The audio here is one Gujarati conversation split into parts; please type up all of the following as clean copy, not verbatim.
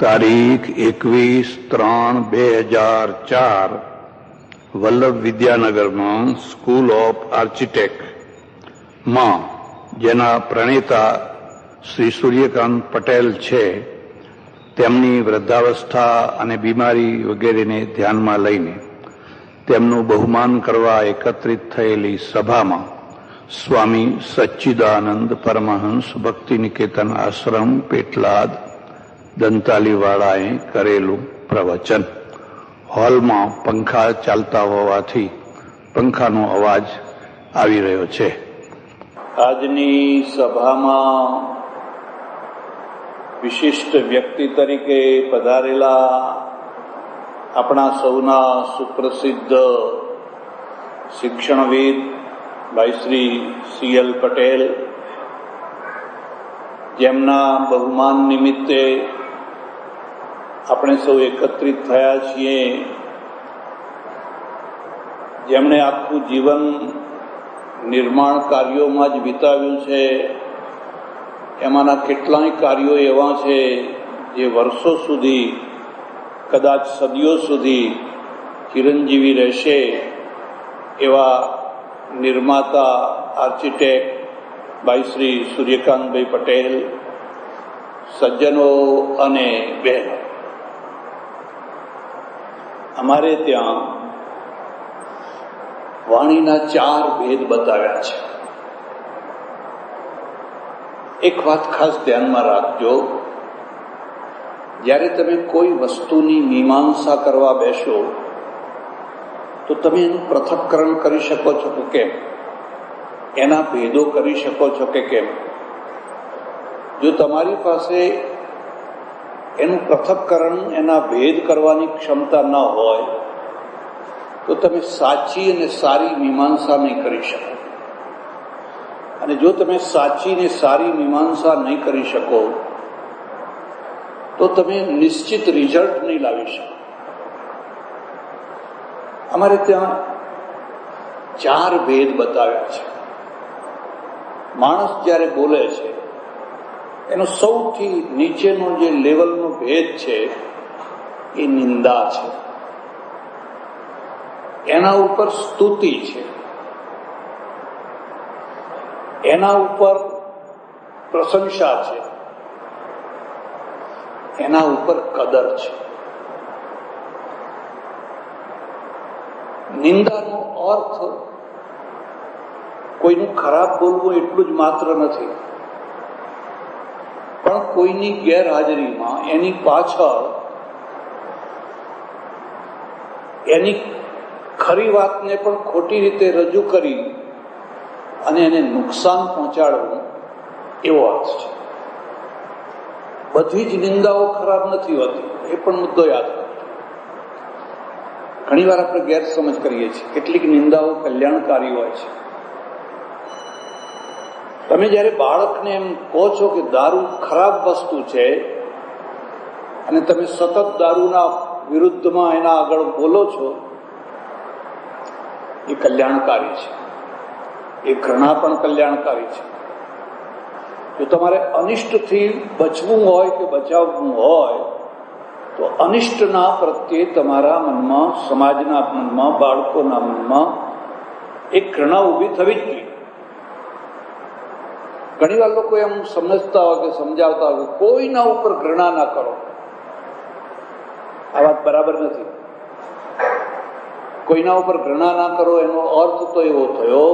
તારીખ 21/3/2004 વલ્લભ વિદ્યાનગરમાં સ્કૂલ ઓફ આર્કિટેક્ટમાં જેના પ્રણેતા શ્રી સૂર્યકાંત પટેલ છે, તેમની વૃદ્ધાવસ્થા અને બીમારી વગેરેને ધ્યાનમાં લઈને તેમનું બહુમાન કરવા એકત્રિત થયેલી સભામાં સ્વામી સચ્ચિદાનંદ પરમહંસ ભક્તિ નિકેતન આશ્રમ પેટલાદ દંતાલીવાળાએ કરેલું પ્રવચન. હોલમાં પંખા ચાલતા હોવાથી પંખાનો અવાજ આવી રહ્યો છે. આજની સભામાં વિશિષ્ટ વ્યક્તિ તરીકે પધારેલા આપણા સૌના સુપ્રસિદ્ધ શિક્ષણવિદ ભાઈ શ્રી CL પટેલ, જેમના બહુમાન નિમિત્તે આપણે સૌ એકત્રિત થયા છીએ, જેમણે આખું જીવન નિર્માણ કાર્યોમાં જ વિતાવ્યું છે. એમાંના કેટલાય કાર્યો એવા છે જે વર્ષો સુધી, કદાચ સદીઓ સુધી ચિરંજીવી રહેશે. એવા નિર્માતા આર્કિટેક્ટ ભાઈ શ્રી સૂર્યકાંતભાઈ પટેલ, સજ્જનો અને બહેનો, અમારે ત્યાં વાણીના 4 ભેદ બતાવ્યા છે. એક વાત ખાસ ધ્યાનમાં રાખજો, જ્યારે તમે કોઈ વસ્તુની મીમાંસા કરવા બેસો તો તમે એનું પૃથક્કરણ કરી શકો છો કે કેમ, એના ભેદો કરી શકો છો કે કેમ. જો તમારી પાસે એનું પૃથક્કરણ, એના ભેદ કરવાની ક્ષમતા ન હોય તો તમે સાચી અને સારી મીમાંસા નહીં કરી શકો. અને જો તમે સાચી ને સારી મીમાંસા નહીં કરી શકો તો તમે નિશ્ચિત રિઝલ્ટ નહીં લાવી શકો. અમારે ત્યાં 4 ભેદ બતાવ્યા છે. માણસ જ્યારે બોલે છે એનો સૌથી નીચેનો જે લેવલનો ભેદ છે એ નિંદા છે, એના ઉપર સ્તુતિ છે, એના ઉપર પ્રશંસા છે, એના ઉપર કદર છે. નિંદાનો અર્થ કોઈનું ખરાબ બોલવું એટલું જ માત્ર નથી, પણ કોઈની ગેરહાજરીમાં એની પાછળ એની ખરી વાતને પણ ખોટી રીતે રજૂ કરી અને એને નુકસાન પહોંચાડવું, એવો અર્થ છે. બધી જ નિંદાઓ ખરાબ નથી હોતી, એ પણ મુદ્દો યાદ રાખજો. ઘણી વાર આપણે ગેરસમજ કરીએ છીએ. કેટલીક નિંદાઓ કલ્યાણકારી હોય છે. તમે જ્યારે બાળકને એમ કહો છો કે દારૂ ખરાબ વસ્તુ છે અને તમે સતત દારૂના વિરુદ્ધમાં એના આગળ બોલો છો, એ કલ્યાણકારી છે. એ ઘૃણા પણ કલ્યાણકારી છે. જો તમારે અનિષ્ટથી બચવું હોય કે બચાવવું હોય તો અનિષ્ટના પ્રત્યે તમારા મનમાં, સમાજના મનમાં, બાળકોના મનમાં એક ઘૃણા ઊભી થવી જ જોઈએ. ઘણી વાર લોકો એમ સમજતા હોય કે સમજાવતા હોય કે કોઈના ઉપર ઘૃણા ના કરો. આ વાત બરાબર નથી. કોઈના ઉપર ઘૃણા ના કરો એનો અર્થ તો એવો થયો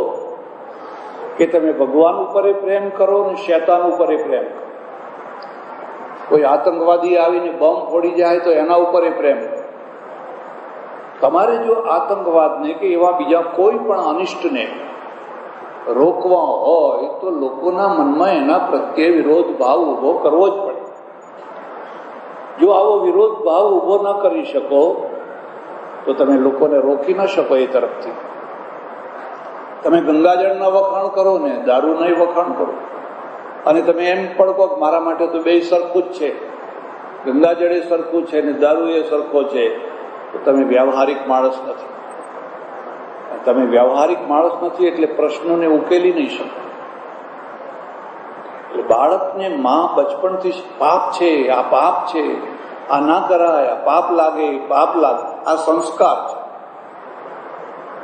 કે તમે ભગવાન ઉપર પ્રેમ કરો ને શૈતાન ઉપર પ્રેમ કરો. કોઈ આતંકવાદી આવીને બોમ્બ ફોડી જાય તો એના ઉપર પ્રેમ કરો. તમારે જો આતંકવાદને કે એવા બીજા કોઈ પણ અનિષ્ટને રોકવા હોય તો લોકોના મનમાં એના પ્રત્યે વિરોધ ભાવ ઉભો કરવો જ પડે. જો આવો વિરોધ ભાવ ઉભો ન કરી શકો તો તમે લોકોને રોકી ન શકો એ તરફથી. તમે ગંગાજળના વખાણ કરો ને દારૂ નહીં વખાણ કરો, અને તમે એમ પણ કહો કે મારા માટે તો બે સરખું જ છે, ગંગાજળ એ સરખું છે ને દારૂ એ સરખો છે, તો તમે વ્યવહારિક માણસ નથી. તમે વ્યવહારિક માણસ નથી એટલે પ્રશ્નોને ઉકેલી નહીં શકો. એટલે બાળકને માં બચપણથી પાપ છે, આ પાપ છે, આ ના કરાય, આ પાપ લાગે, પાપ લાગે, આ સંસ્કાર છે.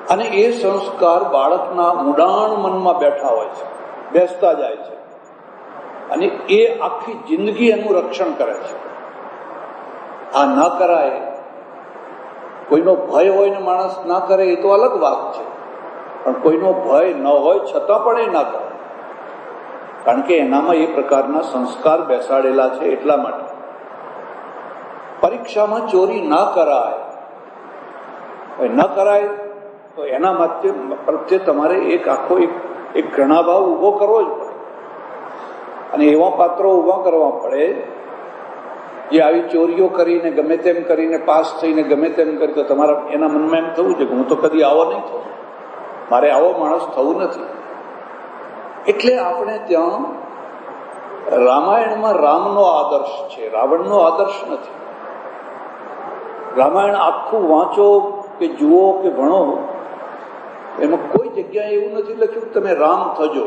અને એ સંસ્કાર બાળકના ઊંડાણ મનમાં બેઠા હોય છે, બેસતા જાય છે, અને એ આખી જિંદગી એનું રક્ષણ કરે છે. આ ના કરાય, કોઈનો ભય હોય ને માણસ ના કરે એ તો અલગ વાત છે, પણ કોઈનો ભય ન હોય છતાં પણ એ ના કરે, કારણ કે એનામાં એ પ્રકારના સંસ્કાર બેસાડેલા છે. એટલા માટે પરીક્ષામાં ચોરી ના કરાય, ન કરાય તો એના પ્રત્યે તમારે એક આખો એક ઘૃણાભાવ ઉભો કરવો જ પડે, અને એવા પાત્રો ઉભા કરવા પડે જે આવી ચોરીઓ કરીને ગમે તેમ કરીને પાસ થઈને ગમે તેમ કરી, તો તમારા એના મનમાં એમ થવું છે કે હું તો કદી આવો નહીં થઉં, મારે આવો માણસ થવું નથી. એટલે આપણે ત્યાં રામાયણમાં રામનો આદર્શ છે, રાવણનો આદર્શ નથી. રામાયણ આખું વાંચો કે જુઓ કે ભણો, એમાં કોઈ જગ્યાએ એવું નથી લખ્યું કે તમે રામ થજો,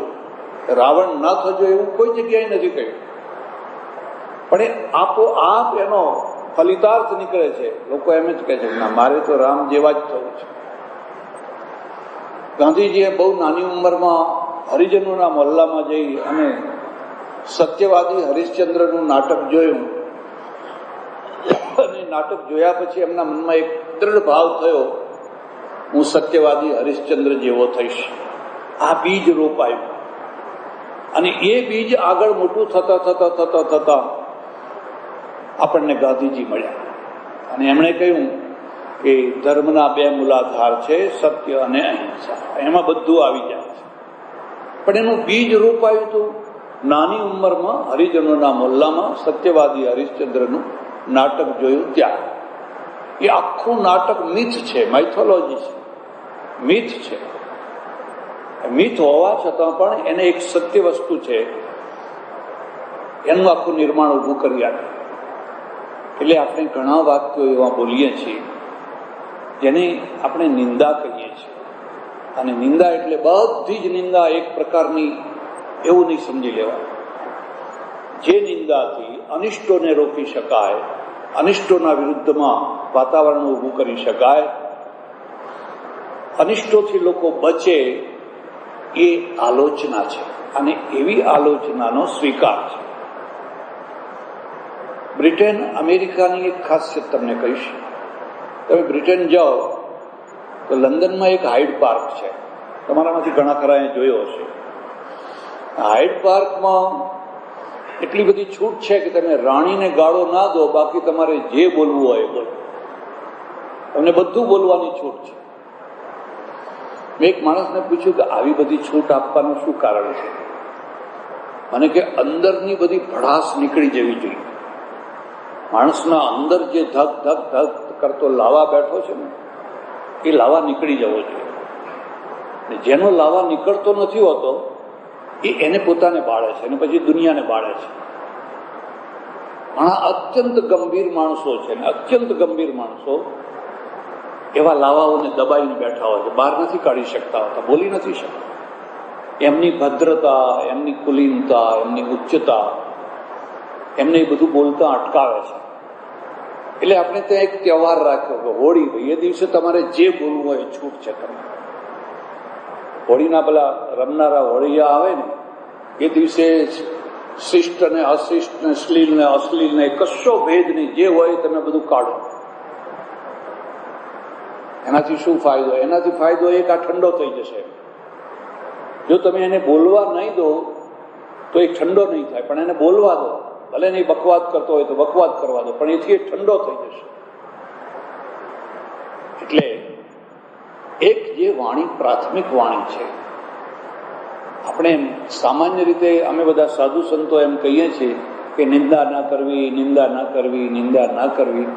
રાવણ ના થજો, એવું કોઈ જગ્યાએ નથી કહ્યું. પણ એ આપોઆપ એનો ફલિતાર્થ નીકળે છે. લોકો એમ જ કહે છે ના, મારે તો રામ જેવા જ થવું છે. ગાંધીજીએ બહુ નાની ઉંમરમાં હરિજનોના મોહલ્લામાં જઈ અને સત્યવાદી હરિશ્ચંદ્રનું નાટક જોયું, અને નાટક જોયા પછી એમના મનમાં એક દ્રઢ ભાવ થયો, હું સત્યવાદી હરિશ્ચંદ્ર જેવો થઈશ. આ બીજ રોપાયું, અને એ બીજ આગળ મોટું થતા થતા થતા થતા આપણને ગાંધીજી મળ્યા, અને એમણે કહ્યું કે ધર્મના બે મૂલાધાર છે, સત્ય અને અહિંસા, એમાં બધું આવી જાય છે. પણ એનું બીજ રોપાયું હતું નાની ઉંમરમાં હરિજનોના મોહલ્લામાં સત્યવાદી હરિશ્ચંદ્રનું નાટક જોયું ત્યારે. એ આખું નાટક મિથ છે, માઇથોલોજી છે, મિથ છે. મિથ હોવા છતાં પણ એને એક સત્ય વસ્તુ છે, એનું આખું નિર્માણ ઊભું કરી આપે. એટલે આપણે ઘણા વાક્યો એવા બોલીએ છીએ જેની આપણે નિંદા કહીએ છીએ, અને નિંદા એટલે બધી જ નિંદા એક પ્રકારની એવું નહીં સમજી લેવા. જે નિંદાથી અનિષ્ટોને રોકી શકાય, અનિષ્ટોના વિરુદ્ધમાં વાતાવરણ ઊભું કરી શકાય, અનિષ્ટોથી લોકો બચે, એ આલોચના છે, અને એવી આલોચનાનો સ્વીકાર છે. બ્રિટન, અમેરિકાની એક ખાસિયત તમને કહીશ. તમે બ્રિટન જાઓ તો લંડનમાં એક હાઇડ પાર્ક છે, તમારામાંથી ઘણા ખરાએ જોયો હશે. હાઇડ પાર્કમાં એટલી બધી છૂટ છે કે તમે રાણીને ગાળો ના દો, બાકી તમારે જે બોલવું હોય બોલો, તમને બધું બોલવાની છૂટ છે. મેં એક માણસને પૂછ્યું કે આવી બધી છૂટ આપવાનું શું કારણ છે? મને કે અંદરની બધી ભડાસ નીકળી જવી જોઈએ. માણસના અંદર જે ધક ધક ધક કરતો લાવા બેઠો છે ને, એ લાવા નીકળી જવો જોઈએ. જેનો લાવા નીકળતો નથી હોતો એ એને પોતાને બાળે છે, અને પછી દુનિયાને બાળે છે. ઘણા અત્યંત ગંભીર માણસો છે ને, અત્યંત ગંભીર માણસો એવા લાવાઓને દબાઈને બેઠા હોય છે, બહાર નથી કાઢી શકતા હોતા, બોલી નથી શકતા. એમની ભદ્રતા, એમની કુલીનતા, એમની ઉચ્ચતા એમને એ બધું બોલતા અટકાવે છે. એટલે આપણે ત્યાં એક તહેવાર રાખ્યો કે હોળી. ભાઈ, એ દિવસે તમારે જે બોલવું હોય છૂટ છે. તમે હોળીના પેલા રમનારા હોળિયા આવે ને, એ દિવસે શિષ્ટ ને અશિષ્ટ ને શ્લીલ ને અશ્લીલ ને કશો ભેદ નહીં, જે હોય તમે બધું કાઢો. એનાથી શું ફાયદો? એનાથી ફાયદો એક, આ ઠંડો થઈ જશે. જો તમે એને બોલવા નહીં દો તો એ ઠંડો નહીં થાય, પણ એને બોલવા દો, ભલે નહીં બકવાદ કરતો હોય તો બકવાદ કરવા દો, પણ એથી એ ઠંડો થઈ જશે. એટલે એક જે વાણી પ્રાથમિક વાણી છે, આપણે સામાન્ય રીતે અમે બધા સાધુ સંતો એમ કહીએ છીએ કે નિંદા ના કરવી, નિંદા ના કરવી, નિંદા ના કરવી.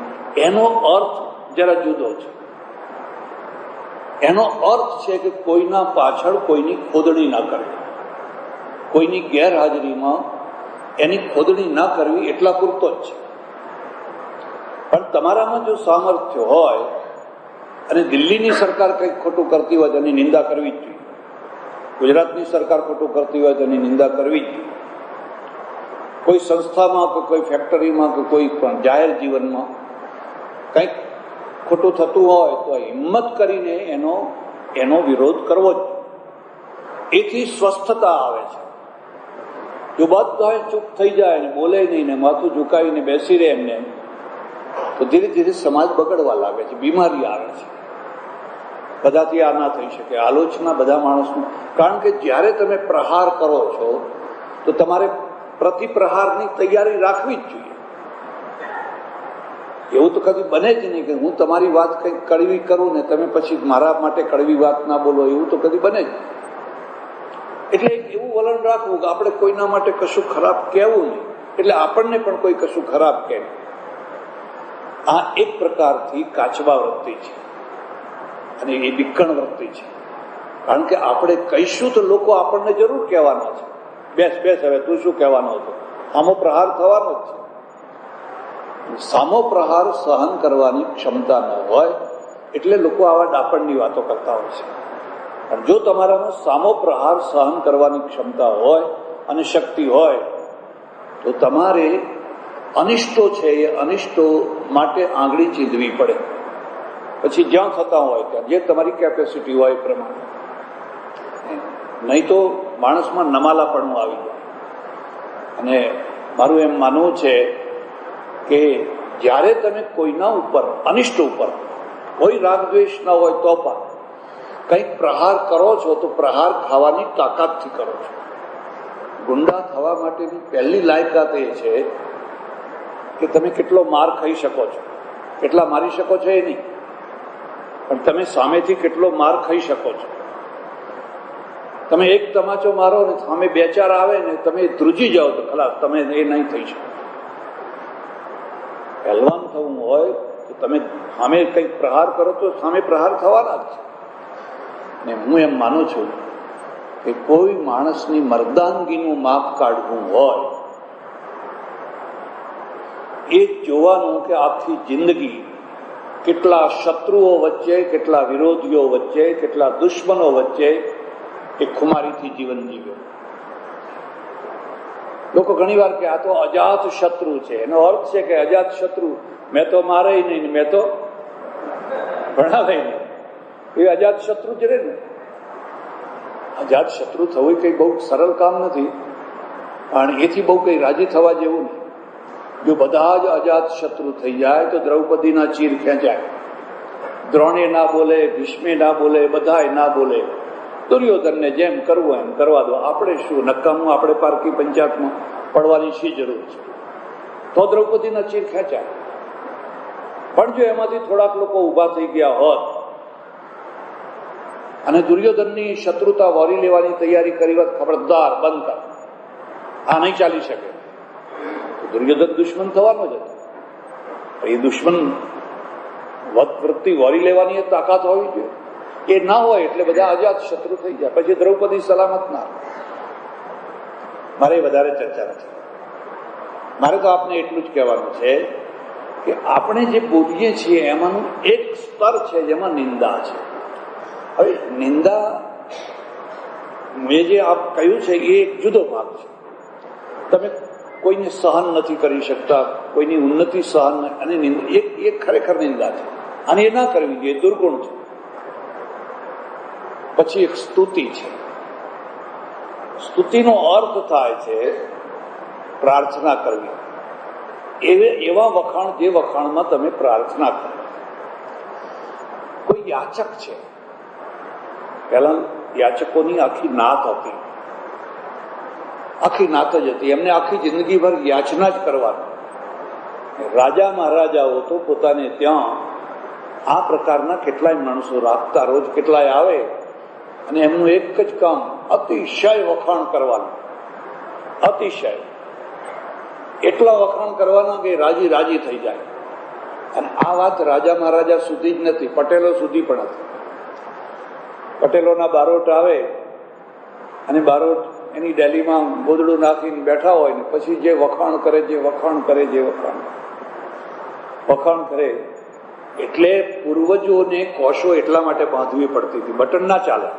એનો અર્થ જરા જુદો છે. એનો અર્થ છે કે કોઈના પાછળ કોઈની ખોદણી ના કરવી, કોઈની ગેરહાજરીમાં એની ખોદણી ના કરવી, એટલા પૂરતો જ છે. પણ તમારામાં જો સામર્થ્ય હોય અને દિલ્હીની સરકાર કંઈક ખોટું કરતી હોય તો એની નિંદા કરવી જ જોઈએ, ગુજરાતની સરકાર ખોટું કરતી હોય તો એની નિંદા કરવી જ જોઈએ. કોઈ સંસ્થામાં કે કોઈ ફેક્ટરીમાં કે કોઈ પણ જાહેર જીવનમાં કંઈક ખોટું થતું હોય તો હિંમત કરીને એનો વિરોધ કરવો જ. એથી સ્વસ્થતા આવે છે. જો બધા ચૂપ થઈ જાય ને બોલે નહીં ને માથું ઝુકાવીને બેસી રહે એમને, તો ધીરે ધીરે સમાજ બગડવા લાગે છે, બીમારી આવે છે. બધાથી આ ના થઈ શકે, આલોચના બધા માણસનું. કારણ કે જ્યારે તમે પ્રહાર કરો છો તો તમારે પ્રતિપ્રહારની તૈયારી રાખવી જ જોઈએ. એવું તો કદી બને જ નહીં કે હું તમારી વાત કંઈક કડવી કરું ને તમે પછી મારા માટે કડવી વાત ના બોલો, એવું તો કદી બને જ. એટલે એવું વલણ રાખવું કે આપણે કોઈના માટે કશું ખરાબ કહેવું નહીં, એટલે આપણને પણ કોઈ કશું ખરાબ કહે. આ એક પ્રકારથી કાચબા વૃત્તિ છે અને એ વિકણ વૃત્તિ છે. કારણ કે આપણે કહીશું તો લોકો આપણને જરૂર કહેવાના છે, બેસ બેસ હવે તું શું કહેવાનો હતો. સામો પ્રહાર થવાનો જ છે. સામો પ્રહાર સહન કરવાની ક્ષમતા ન હોય એટલે લોકો આવા ડાપણની વાતો કરતા હોય છે. પણ જો તમારામાં સામો પ્રહાર સહન કરવાની ક્ષમતા હોય અને શક્તિ હોય તો તમારે અનિષ્ટો છે એ અનિષ્ટો માટે આંગળી ચીંધવી પડે. પછી જ્યાં થતા હોય ત્યાં જે તમારી કેપેસિટી હોય એ પ્રમાણે. નહીં તો માણસમાં નમાલાપણું આવી જાય. અને મારું એમ માનવું છે કે જ્યારે તમે કોઈના ઉપર અનિષ્ટ ઉપર કોઈ રાગ દ્વેષ ન હોય તો પણ કંઈક પ્રહાર કરો છો તો પ્રહાર ખાવાની તાકાતથી કરો છો. ગુંડા થવા માટેની પહેલી લાયકાત એ છે કે તમે કેટલો માર ખાઈ શકો છો. કેટલા મારી શકો છો એ નહીં, પણ તમે સામેથી કેટલો માર ખાઈ શકો છો. તમે એક તમાચો મારો ને સામે બે ચાર આવે ને તમે ધ્રુજી જાઓ તો ખલાસ, તમે એ નહીં થઈ શકો. પહેલવાન થવું હોય તો તમે સામે કંઈક પ્રહાર કરો તો સામે પ્રહાર થવાના જ છે. ને હું એમ માનું છું કે કોઈ માણસની મર્દાનગીનું માપ કાઢવું હોય એ જોવાનું કે આખી જિંદગી કેટલા શત્રુઓ વચ્ચે, કેટલા વિરોધીઓ વચ્ચે, કેટલા દુશ્મનો વચ્ચે એ ખુમારીથી જીવન જીવ્યો. લોકો ઘણી વાર કે આ તો અજાત શત્રુ છે. એનો અર્થ છે કે અજાત શત્રુ મેં તો મારે નહીં, મેં તો ભણાવે નહીં. એ અજાત શત્રુ જ રહે ને. અજાત શત્રુ થવું કઈ બહુ સરળ કામ નથી, પણ એથી બહુ કઈ રાજી થવા જેવું નહીં. જો બધા જ અજાત શત્રુ થઈ જાય તો દ્રૌપદીના ચીર ખેંચાય. દ્રોણે ના બોલે, ભીષ્મે ના બોલે, બધાય ના બોલે. દુર્યોધનને જેમ કરવું એમ કરવા દો. આપણે શું નકામું, આપણે પારકી પંચાયતમાં પડવાની શી જરૂર છે? તો દ્રૌપદીના ચીર ખેંચાય. પણ જો એમાંથી થોડાક લોકો ઉભા થઈ ગયા હોત અને દુર્યોધનની શત્રુતા વોરી લેવાની તૈયારી કરી હોત, ખબરદાર બંધ કર, આ નહીં ચાલી શકે, તો દુર્યોધન દુશ્મન થવાનો જ હતો. એ દુશ્મન વૃત્તિ વોરી લેવાની તાકાત હોવી જોઈએ. એ ના હોય એટલે બધા અજાત શત્રુ થઈ જાય. પછી દ્રૌપદી સલામત ના. મારે વધારે ચર્ચા નથી. મારે તો આપને એટલું જ કહેવાનું છે કે આપણે જે બોલીએ છીએ એમાંનું એક સ્તર છે જેમાં નિંદા છે. હવે નિંદા મેં જે આપ કહ્યું છે એ એક જુદો ભાગ છે. તમે કોઈને સહન નથી કરી શકતા, કોઈની ઉન્નતિ સહન, અને એ ખરેખર નિંદા છે અને એ ના કરવી જોઈએ, દુર્ગુણ છે. પછી એક સ્તુતિ છે. સ્તુતિનો અર્થ થાય છે પ્રાર્થના કરવી. એવા વખાણ જે વખાણમાં તમે પ્રાર્થના કરો. કોઈ યાચક છે, પહેલા યાચકોની આખી નાત હતી, આખી નાત જ હતી. એમને આખી જિંદગીભર યાચના જ કરવાની. રાજા મહારાજાઓ તો પોતાને ત્યાં આ પ્રકારના કેટલાય માણસો રાખતા, રોજ કેટલાય આવે અને એમનું એક જ કામ અતિશય વખાણ કરવાનું. અતિશય એટલા વખાણ કરવાના કે રાજી રાજી થઈ જાય. અને આ વાત રાજા મહારાજા સુધી જ નથી, પટેલો સુધી પણ હતી. પટેલોના બારોટ આવે અને બારોટ એની ડેલીમાં ગોદડું નાખીને બેઠા હોય ને પછી જે વખાણ કરે, જે વખાણ કરે, જે વખાણ કરે. એટલે પૂર્વજોને કોશો એટલા માટે બાંધવી પડતી હતી, બટન ના ચાલે.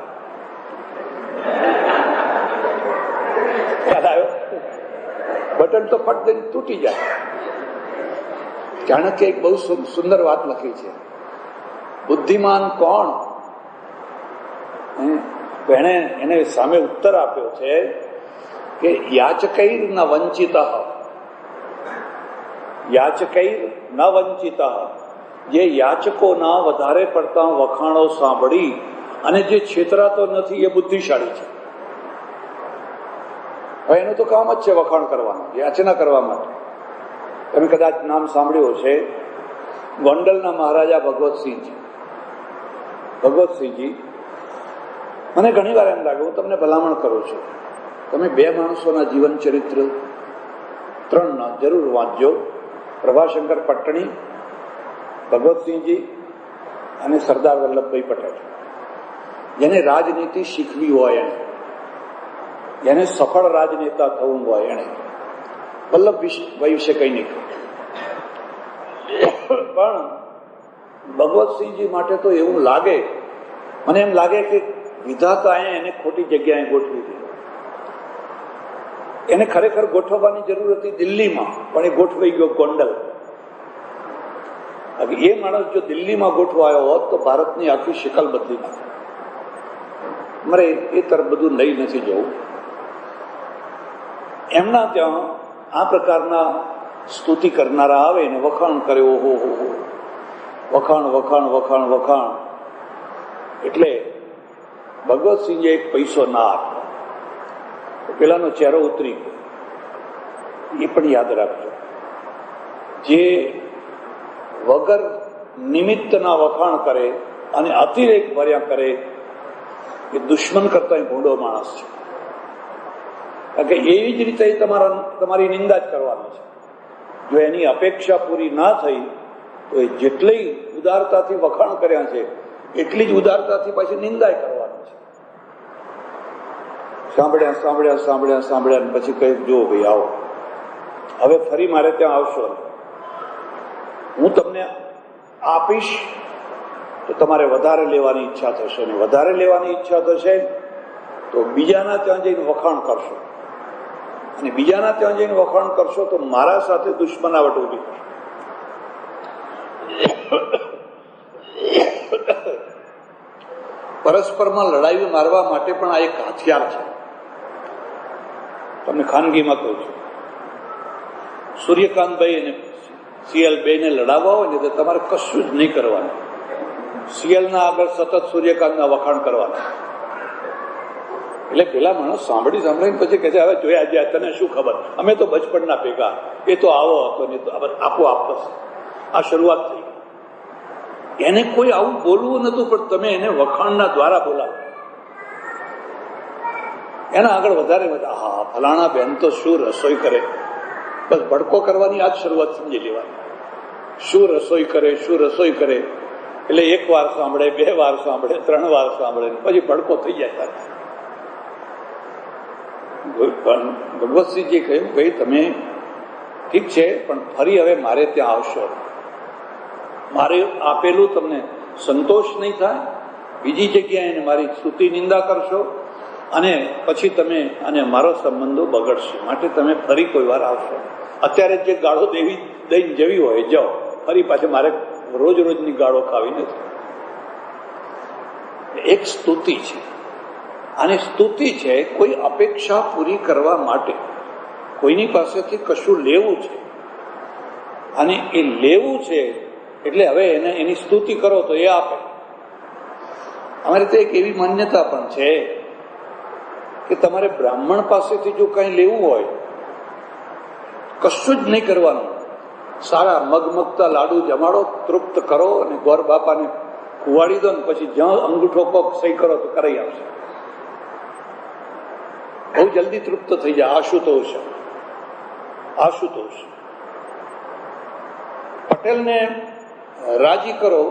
બટન તો ફટ દઈને તૂટી જાય. ચાણક્ય એક બહુ સુંદર વાત લખી છે, બુદ્ધિમાન કોણ? એને સામે ઉત્તર આપ્યો છે કે યાચકૈર ન વંચિત, યાચકૈર ન વંચિત, જે યાચકોના વધારે પડતા વખાણો સાંભળી અને જે છેતરાતો નથી એ બુદ્ધિશાળી છે. હવે એનું તો કામ જ છે વખાણ કરવાનું, યાચના કરવા માટે. તમે કદાચ નામ સાંભળ્યું છે, ગોંડલના મહારાજા ભગવતસિંહજી. ભગવતસિંહજી, મને ઘણી વાર એમ લાગે, હું તમને ભલામણ કરું છું, તમે 2 માણસોના જીવન ચરિત્ર 3 જરૂર વાંચજો. પ્રભાશંકર પટ્ટણી, ભગવતસિંહજી અને સરદાર વલ્લભભાઈ પટેલ. જેને રાજનીતિ શીખવી હોય, જેને સફળ રાજનેતા થવું હોય, એને વલ્લભભાઈ વિશે કઈ નહીં. પણ ભગવતસિંહજી માટે તો એવું લાગે, મને એમ લાગે કે વિધાતાએ એને ખોટી જગ્યાએ ગોઠવી દીધી. એને ખરેખર ગોઠવવાની જરૂર હતી દિલ્હીમાં, પણ એ ગોઠવાઈ ગયો ગોંડલ. એ માણસ જો દિલ્હીમાં ગોઠવાયો હોત તો ભારતની આખી શિકલ બદલી નાખે. મારે એ તરફ બધું લઈ નથી જવું. એમના ત્યાં આ પ્રકારના સ્તુતિ કરનારા આવે ને વખાણ કરે, ઓહો હો, વખાણ વખાણ વખાણ વખાણ. એટલે ભગવતસિંહે એક પૈસો ના આપ્યો, પેલાનો ચહેરો ઉતરી ગયો. એ પણ યાદ રાખજો, જે વગર નિમિત્તના વખાણ કરે અને અતિરેક ભર્યા કરે એ દુશ્મન કરતા ભૂંડો માણસ છે. કારણ કે એવી જ રીતે તમારી નિંદા જ કરવાની છે. જો એની અપેક્ષા પૂરી ના થઈ તો એ જેટલી ઉદારતાથી વખાણ કર્યા છે એટલી જ ઉદારતાથી પાછી નિંદા કરવાની છે. સાંભળ્યા સાંભળ્યા સાંભળ્યા સાંભળ્યા પછી કહ્યું, જો ભાઈ આવો, હવે ફરી મારે ત્યાં આવશો, હું તમને આપીશ તો તમારે વધારે લેવાની ઈચ્છા થશે, અને વધારે લેવાની ઈચ્છા થશે તો બીજાના ત્યાં જઈને વખાણ કરશો, અને બીજાના ત્યાં જઈને વખાણ કરશો તો મારા સાથે દુશ્મનાવટ ઉભી થશે. પરસ્પરમાં લડાઈ મારવા માટે પણ આ એક હથિયાર છે. તમને ખાનગીમાં કહું છું, સૂર્યકાંતભાઈ અને CL બેને લડાવવા હોય ને તો તમારે કશું જ નહીં કરવાનું. CLના આગળ સતત સૂર્યકાંતના વખાણ કરવાના. એટલે પેલા માણસ સાંભળીને પછી કહે છે, હવે જોયા જાય, તને શું ખબર, અમે તો બચપણના ભેગા, એ તો આવો હતો ને તો આપો આપસ. આ શરૂઆત થઈ. એને કોઈ આવું બોલવું નતું, પણ તમે એને વખાણના દ્વારા બોલાવો. એના આગળ વધારે વધારે, હા ફલાણા બેન તો શું રસોઈ કરે, બસ ભડકો કરવાની આ જ શરૂઆત સમજી લેવાની. શું રસોઈ કરે, શું રસોઈ કરે, એટલે 1 વાર સાંભળે, 2 વાર સાંભળે, 3 વાર સાંભળે, પછી ભડકો થઈ જાય. ભગવતસિંહજી કહ્યું, ભાઈ તમે ઠીક છે, પણ ફરી હવે મારે ત્યાં આવશો, મારે આપેલું તમને સંતોષ નહીં થાય, બીજી જગ્યાએ મારી સ્તુતિ નિંદા કરશો અને પછી તમે અને મારો સંબંધો બગડશે, માટે તમે ફરી કોઈ વાર આવશો. અત્યારે જે ગાળો દઈને જવી હોય જાઓ, ફરી પાછી મારે રોજ રોજની ગાળો ખાવી નથી. એક સ્તુતિ છે, અને સ્તુતિ છે કોઈ અપેક્ષા પૂરી કરવા માટે, કોઈની પાસેથી કશું લેવું છે, અને એ લેવું છે એટલે હવે એની સ્તુતિ કરો તો એ આપે. અમારે તો એક એવી માન્યતા પણ છે કે તમારે બ્રાહ્મણ પાસેથી જો કંઈ લેવું હોય, કશું જ નહીં કરવાનું, સારા મગમગતા લાડુ જમાડો, તૃપ્ત કરો અને ગોર બાપાને ખુવાડી દો, ને પછી જ્યાં અંગૂઠો પગ સહી કરો તો કરાઈ આવશે. બહુ જલ્દી તૃપ્ત થઈ જાય. આશુતોષ પટેલને રાજી કરો,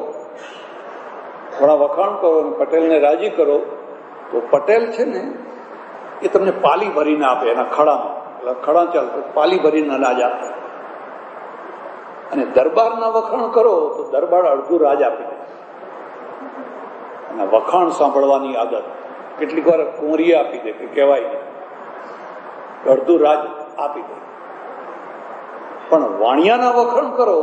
થોડા વખાણ કરો અને પટેલને રાજી કરો તો પટેલ છે ને એ તમને પાલી ભરીને આપે. એના ખડા ચાલતો પાલી ભરીને અનાજ આપે. અને દરબારના વખાણ કરો તો દરબાર અડધું રાજ આપી દે. અને વખાણ સાંભળવાની આદત કેટલીક વાર કુંવરીએ આપી દે, કે કહેવાય નહીં, અડધું રાજ આપી દે. પણ વાણિયાના વખાણ કરો,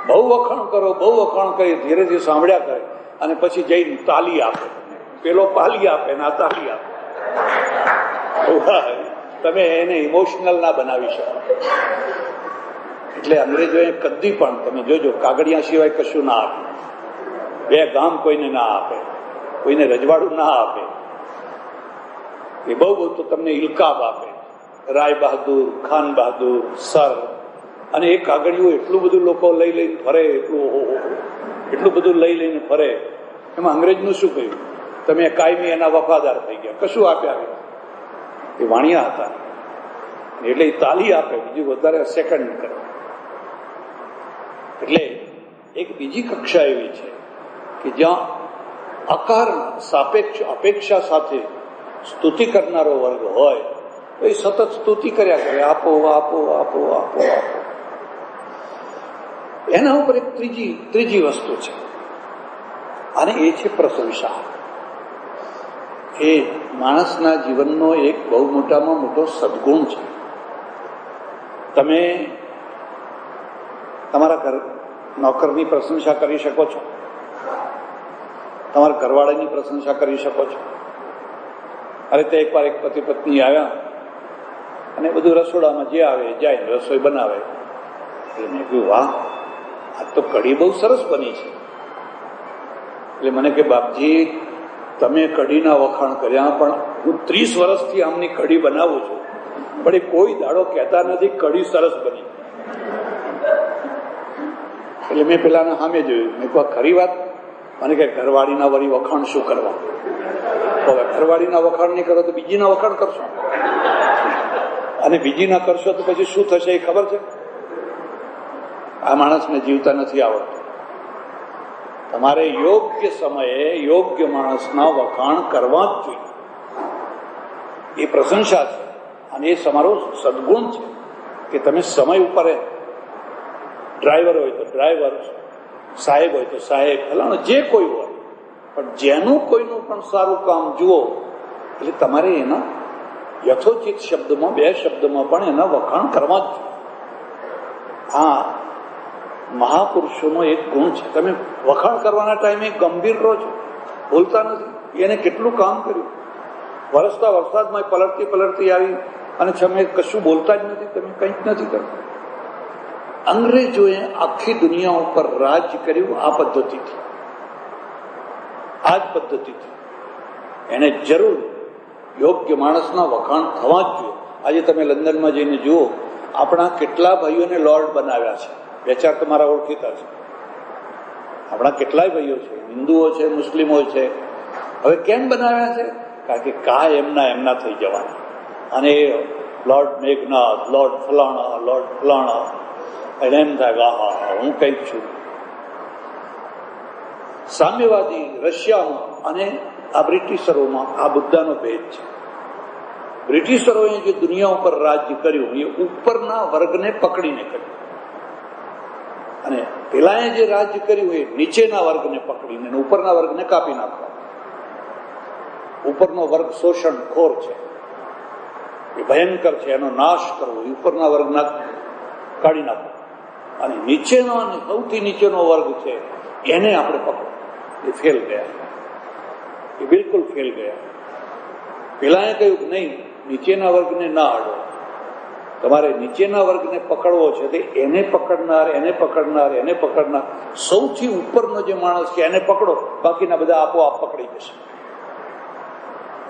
બહુ વખાણ કરો, બહુ વખાણ કરી ધીરે ધીરે સાંભળ્યા કરે અને પછી જઈને તાલી આપે, પેલો પાલી આપે ને આ તાલી આપે. તમે એને ઇમોશનલ ના બનાવી શકો. એટલે અંગ્રેજોએ કદી પણ તમે જોજો કાગળિયા સિવાય કશું ના આપે, 2 ગામ કોઈને ના આપે, કોઈને રજવાડું ના આપે. એ બહુ બહુ તો તમને ઇલકાબ આપે, રાય બહાદુર, ખાન બહાદુર, સર. અને એ કાગળિયું એટલું બધું લોકો લઈ લઈને ફરે, એટલું બધું લઈ લઈને ફરે. એમાં અંગ્રેજનું શું કહ્યું? તમે કાયમી એના વફાદાર થઈ ગયા, કશું આપ્યા. એ વાણિયા હતા એટલે એ તાલી આપે, બીજું વધારે સેકન્ડ કરે. એટલે એક બીજી કક્ષા એવી છે કે જ્યાં અકારણ સાપેક્ષ અપેક્ષા સાથે સ્તુતિ કરનારો વર્ગ હોય તો એ સતત સ્તુતિ કર્યા કરે, આપો આપો આપો આપો આપો. એના ઉપર એક ત્રીજી વસ્તુ છે અને એ છે પ્રશંસા. એ માણસના જીવનનો એક બહુ મોટામાં મોટો સદગુણ છે. તમે તમારા ઘર નોકરની પ્રશંસા કરી શકો છો, તમારા ઘરવાળાની પ્રશંસા કરી શકો છો. અરે તે એકવાર એક પતિ પત્ની આવ્યા અને બધું રસોડામાં જે આવે જાય રસોઈ બનાવે. એટલે મેં કહ્યું, વાહ, આ તો કઢી બહુ સરસ બની છે. એટલે મને કે બાપજી, તમે કઢીના વખાણ કર્યા, પણ હું 30 વર્ષથી આમની કઢી બનાવું છું, પણ એ કોઈ દાડો કહેતા નથી કઢી સરસ બની. એટલે મેં પેલાના સામે જોયું. મેં કહ્યું, ખરી વાત? મને કે ઘરવાળીના વળી વખાણ શું કરવા? હવે ઘરવાળીના વખાણ નહીં કરો તો બીજીના વખાણ કરશો, અને બીજીના કરશો તો પછી શું થશે એ ખબર છે? આ માણસને જીવતા નથી આવડતું. તમારે યોગ્ય સમયે યોગ્ય માણસના વખાણ કરવા જ જોઈએ. એ પ્રશંસા છે અને એ તમારો સદગુણ છે કે તમે સમય ઉપર, ડ્રાઈવર હોય તો ડ્રાઈવર, સાહેબ હોય તો સાહેબ, ફલાણો જે કોઈ હોય, પણ જેનું કોઈનું પણ સારું કામ જુઓ એટલે તમારે એના યથોચિત શબ્દમાં, 2 શબ્દમાં પણ એના વખાણ કરવા જ જોઈએ. આ મહાપુરુષોનો એક ગુણ છે. તમે વખાણ કરવાના ટાઈમે ગંભીર રહો છો, ભૂલતા નથી એને કેટલું કામ કર્યું. વરસતા વરસાદમાં પલળતી આવી અને તમે કશું બોલતા જ નથી, તમે કંઈક નથી કરતા. અંગ્રેજોએ આખી દુનિયા ઉપર રાજ કર્યું આ પદ્ધતિથી, આ જ પદ્ધતિથી. એને જરૂર યોગ્ય માણસના વખાણ થવા જ જોઈએ. આજે તમે લંડનમાં જઈને જુઓ, આપણા કેટલા ભાઈઓને લોર્ડ બનાવ્યા છે. 2-4 તમારા ઓળખીતા છે. આપણા કેટલાય ભાઈઓ છે, હિન્દુઓ છે, મુસ્લિમો છે. હવે કેમ બનાવ્યા છે? કારણ કે એમના થઈ જવાના. અને લોર્ડ મેઘનાથ, લોર્ડ ફલાણા, એને એમ થાય હા હું કંઈક છું. સામ્યવાદી રશિયામાં અને આ બ્રિટિશરોમાં આ મુદ્દાનો ભેદ છે. બ્રિટિશરોએ જે દુનિયા ઉપર રાજ્ય કર્યું એ ઉપરના વર્ગને પકડીને કર્યું, અને પેલાએ જે રાજ્ય કર્યું એ નીચેના વર્ગને પકડીને ઉપરના વર્ગને કાપી નાખવા. ઉપરનો વર્ગ શોષણખોર છે, એ ભયંકર છે, એનો નાશ કરવો, ઉપરના વર્ગના કાઢી નાખવો. અને નીચેનો અને સૌથી નીચેનો વર્ગ છે એને આપણે પકડો. એ ફેલ ગયા, એ બિલકુલ ફેલ ગયા. પેલાએ કહ્યું કે નહીં, નીચેના વર્ગને ના અડો, તમારે નીચેના વર્ગને પકડવો છે તે એને પકડનાર સૌથી ઉપરનો જે માણસ છે એને પકડો, બાકીના બધા આપોઆપ પકડી જશે.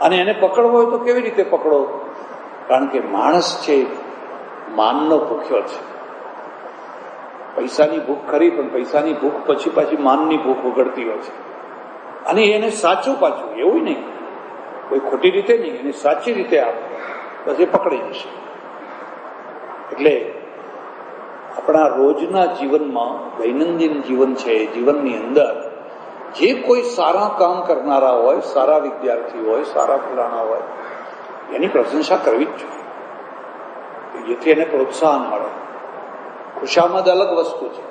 અને એને પકડવો હોય તો કેવી રીતે પકડો? કારણ કે માણસ છે માનનો ભૂખ્યો છે. પૈસાની ભૂખ ખરી, પણ પૈસાની ભૂખ પછી પાછી માનની ભૂખ ઉઘડતી હોય છે. અને એને સાચું પાછું એવું નહીં, કોઈ ખોટી રીતે નહીં, એને સાચી રીતે આપો બસ એ પકડી જશે. એટલે આપણા રોજના જીવનમાં, દૈનંદિન જીવન છે, જીવનની અંદર જે કોઈ સારા કામ કરનારા હોય, સારા વિદ્યાર્થી હોય, સારા ફલાણા હોય, એની પ્રશંસા કરવી જ જોઈએ, જેથી એને પ્રોત્સાહન મળે. ખુશામદ અલગ વસ્તુ છે.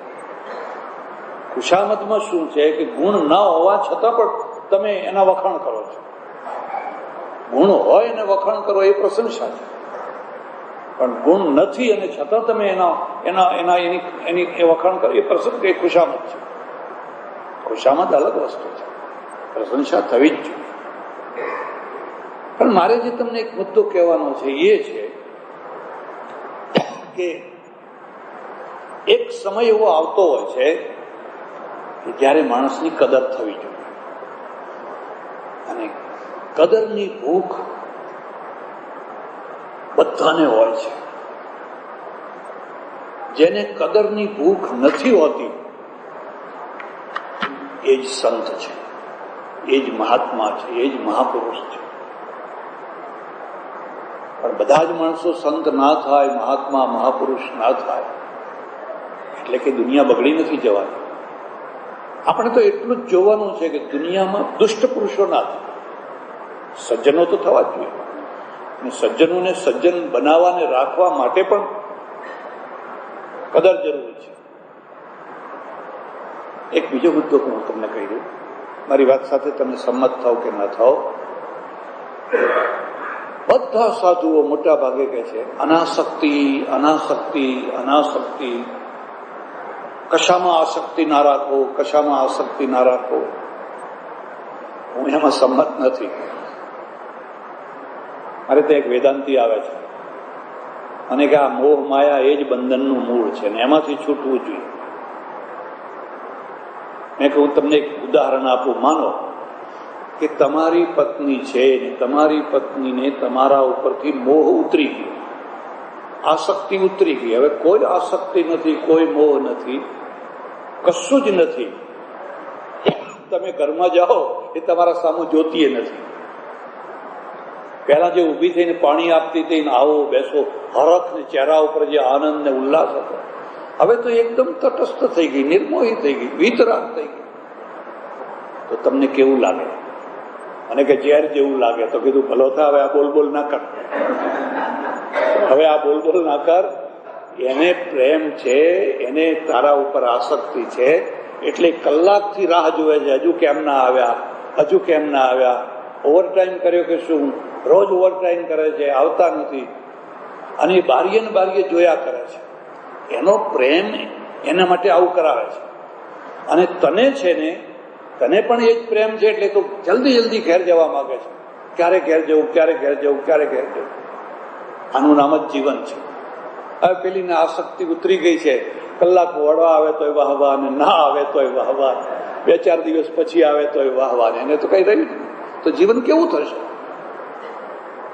ખુશામદમાં શું છે કે ગુણ ન હોવા છતાં પણ તમે એના વખાણ કરો છો. ગુણ હોય એને વખાણ કરો એ પ્રશંસા છે. પણ ગુણ નથી અને છતાં તમે એની વખાણ કરો, એ પ્રસંગ એ ખુશામત છે. ખુશામત અલગ વસ્તુ છે, પ્રશંસા થવી જ જોઈએ. પણ મારે જે તમને એક મુદ્દો કહેવાનો છે એ છે કે એક સમય એવો આવતો હોય છે કે જ્યારે માણસની કદર થવી જોઈએ, અને કદરની ભૂખ બધાને હોય છે. જેને કદરની ભૂખ નથી હોતી એ જ સંત છે, એ જ મહાત્મા છે, એ જ મહાપુરુષ છે. પણ બધા જ માણસો સંત ના થાય, મહાત્મા મહાપુરુષ ના થાય એટલે કે દુનિયા બગડી નથી જવાની. આપણે તો એટલું જ જોવાનું છે કે દુનિયામાં દુષ્ટ પુરુષો ના થાય, સજ્જનો તો થવા જ જોઈએ. અને સજ્જનોને સજ્જન બનાવવાને રાખવા માટે પણ કદર જરૂરી છે. એક બીજો મુદ્દો હું તમને કહી દઉં, મારી વાત સાથે તમે સંમત થાવ કે ના થાવ. બધા સાધુઓ મોટા ભાગે કહે છે અનાસક્તિ, અનાસક્તિ, અનાસક્તિ. કશામાં આસક્તિ ના રાખો, કશામાં આસક્તિ ના રાખો. હું એમાં સંમત નથી. મારે તો એક વેદાંતિ આવે છે અને કે આ મોહ માયા એ જ બંધનનું મૂળ છે ને એમાંથી છૂટવું જોઈએ. મેં કહું તમને એક ઉદાહરણ આપું. માનો કે તમારી પત્ની છે ને તમારી પત્નીને તમારા ઉપરથી મોહ ઉતરી ગયો, આસક્તિ ઉતરી ગઈ. હવે કોઈ આસક્તિ નથી, કોઈ મોહ નથી, કશું જ નથી. તમે ઘરમાં જાઓ એ તમારા સામું જોતીએ નથી. પહેલા જે ઊભી થઈને પાણી આપતી હતી, આવો બેસો, હરખ ને ચહેરા ઉપર જે આનંદ ને ઉલ્લાસ હતો, હવે તો એકદમ તટસ્થ થઈ ગઈ, નિર્મોહી થઈ ગઈ, વીતરાગ થઈ ગઈ. તો તમને કેવું લાગે? અને કે ઝેર જેવું લાગે. તો કીધું ભલો થા, હવે આ બોલ ના કર, હવે આ બોલ ના કર. એને પ્રેમ છે, એને તારા ઉપર આસક્તિ છે, એટલે કલાકથી રાહ જોવે છે, હજુ કેમ ના આવ્યા, હજુ કેમ ના આવ્યા. ઓવરટાઈમ કર્યો કે શું? રોજ ઓવરટાઈમ કરે છે, આવતા નથી. અને બારીએ ને બારીએ જોયા કરે છે. એનો પ્રેમ એના માટે આવું કરાવે છે. અને તને છે ને, તને પણ એ જ પ્રેમ છે એટલે તું જલ્દી જલ્દી ઘેર જવા માંગે છે. ક્યારે ઘેર જવું, ક્યારે ઘેર જવું, ક્યારે ઘેર જવું. આનું નામ જ જીવન છે. હવે પેલીને આસક્તિ ઉતરી ગઈ છે, કલાક વળવા આવે તોય વાહવા, ને ના આવે તોય વાહવા, 2-4 દિવસ પછી આવે તોય વાહવા. એને તો કઈ રહ્યું, તો જીવન કેવું થશે?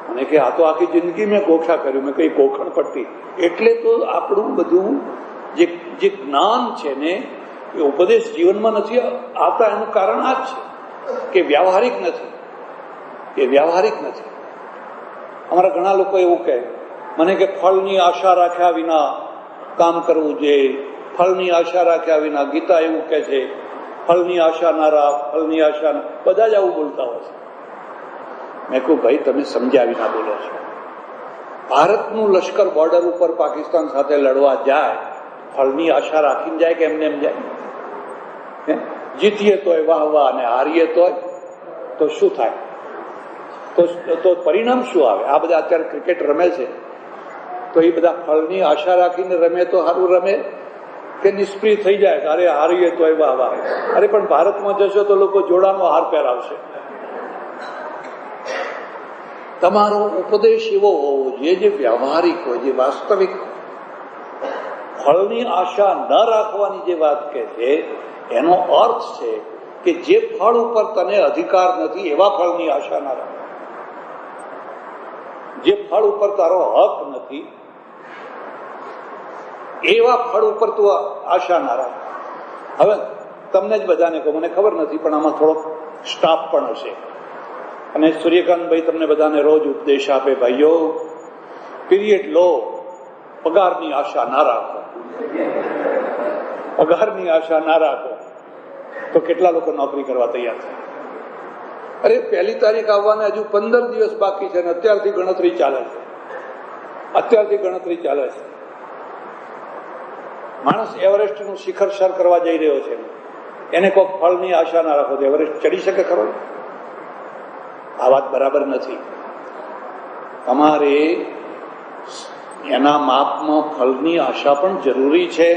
અને કે આ તો આખી જિંદગી મેં ગોખા કર્યું. મેં કઈ ગોખણ પટ્ટી. એટલે તો આપણું બધું જે જ્ઞાન છે ને એ ઉપદેશ જીવનમાં નથી આવતા. એનું કારણ આ જ છે કે વ્યવહારિક નથી, એ વ્યવહારિક નથી. અમારા ઘણા લોકો એવું કહે મને કે ફળની આશા રાખ્યા વિના કામ કરવું જોઈએ, ફળની આશા રાખ્યા વિના. ગીતા એવું કહે છે ફળની આશા ના રાખ, ફળની આશા ના. બધા જ આવું બોલતા હોય છે. મેં કહું ભાઈ તમે સમજ્યા વિના બોલો છો. ભારતનું લશ્કર બોર્ડર ઉપર પાકિસ્તાન સાથે લડવા જાય, ફળની આશા રાખીને જાય કે એમને એમ જાય? જીતીએ તોય વાહ વાહ અને હારીએ તોય તો શું થાય? તો પરિણામ શું આવે? આ બધા અત્યારે ક્રિકેટ રમે છે તો એ બધા ફળની આશા રાખીને રમે તો સારું રમે કે નિષ્ફળ થઈ જાય? અરે હારીએ તોય વાહ વાહ. અરે પણ ભારતમાં જશો તો લોકો જોડાનો હાર પહેરાવશે. તમારો ઉપદેશ એવો હોવો જોઈએ જે વ્યવહારિક હોય, જે વાસ્તવિક હોય. ફળની આશા ન રાખવાની જે વાત કહે છે એનો અર્થ છે કે જે ફળ ઉપર તને અધિકાર નથી એવા ફળની આશા ના રાખ. જે ફળ ઉપર તારો હક નથી એવા ફળ ઉપર તું આશા ના રાખ. હવે તમને જ બધાને કહું, મને ખબર નથી પણ આમાં થોડોક સ્ટાફ પણ હશે, અને સૂર્યકાંતભાઈ તમને બધાને રોજ ઉપદેશ આપે, ભાઈઓ પીરિયડ લો, પગારની આશા ના રાખો. પગારની આશા ના રાખો તો કેટલા લોકો નોકરી કરવા તૈયાર છે? અરે 1 તારીખ આવવાને હજુ 15 દિવસ બાકી છે ને અત્યારથી ગણતરી ચાલે છે, અત્યારથી ગણતરી ચાલે છે. માણસ એવરેસ્ટનું શિખર સર કરવા જઈ રહ્યો છે, એને કોઈ ફળની આશા ના રાખો તો એવરેસ્ટ ચડી શકે ખરો? આ વાત બરાબર નથી. તમારે એના માપમાં ફળની આશા પણ જરૂરી છે.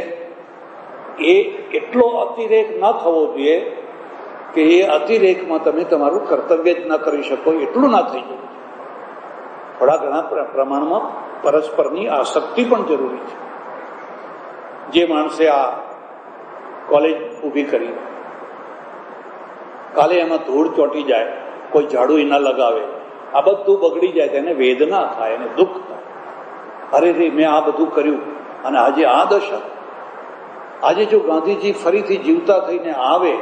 એ એટલો અતિરેક ન થવો જોઈએ કે એ અતિરેકમાં તમે તમારું કર્તવ્ય જ ન કરી શકો, એટલું ના થઈ જવું. થોડા ઘણા પ્રમાણમાં પરસ્પરની આસક્તિ પણ જરૂરી છે. જે માણસે આ કોલેજ ઊભી કરી, કાલે એમાં ધૂળ ચોંટી જાય, કોઈ ઝાડુ ન લગાવે, આ બધું બગડી જાય, તેને વેદના થાય, એને દુઃખ થાય. અરે રે, મેં આ બધું કર્યું અને આજે આ દશા. આજે જો ગાંધીજી ફરીથી જીવતા થઈને આવે